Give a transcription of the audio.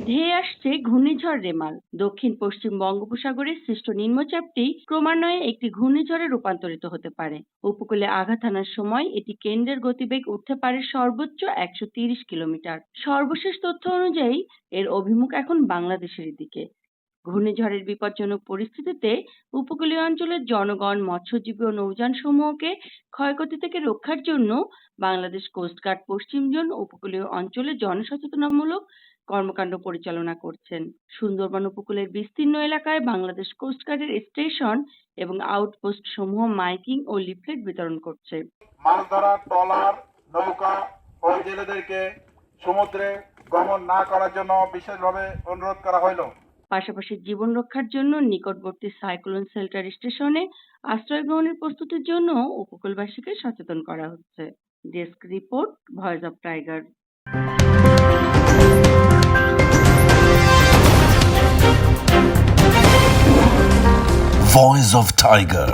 ধেয়ে আসছে ঘূর্ণিঝড় রেমাল। দক্ষিণ পশ্চিম বঙ্গোপসাগরে সৃষ্ট নিম্নচাপটি ক্রমান্বয়ে একটি ঘূর্ণিঝড়ে রূপান্তরিত হতে পারে। উপকূলে আঘাত হানার সময় এটি কেন্দ্রের গতিবেগ উঠতে পারে সর্বোচ্চ 130 কিলোমিটার। সর্বশেষ তথ্য অনুযায়ী এর অভিমুখ এখন বাংলাদেশের দিকে। ঘূর্ণিঝড়ের বিপজ্জনক পরিস্থিতিতে উপকূলীয় অঞ্চলের জনগণ, মৎস্যজীবী ও নৌযান সমূহকে ক্ষয়ক্ষতি থেকে রক্ষার জন্য বাংলাদেশ কোস্টগার্ড পশ্চিম জোন উপকূলীয় অঞ্চলে জনসচেতনামূলক কর্মকাণ্ড পরিচালনা করছেন। সুন্দরবন উপকূলের বিস্তীর্ণ এলাকায় বাংলাদেশ কোস্টগার্ডের স্টেশন এবং আউটপোস্ট সমূহ মাইকিং ও লিফলেট বিতরণ করছে। মাছ ধরার ট্রলার, নৌকা ও জেলেদেরকে সমুদ্রে গমন না করার জন্য বিশেষভাবে অনুরোধ করা হইল। পাশাপাশি জীবন রক্ষার জন্য নিকটবর্তী সাইক্লোন শেল্টার স্টেশনে আশ্রয় গ্রহণের প্রস্তুতির জন্য উপকূলবাসীকে সচেতন করা হচ্ছে। Desk report, voice of tiger. Voice of Tiger.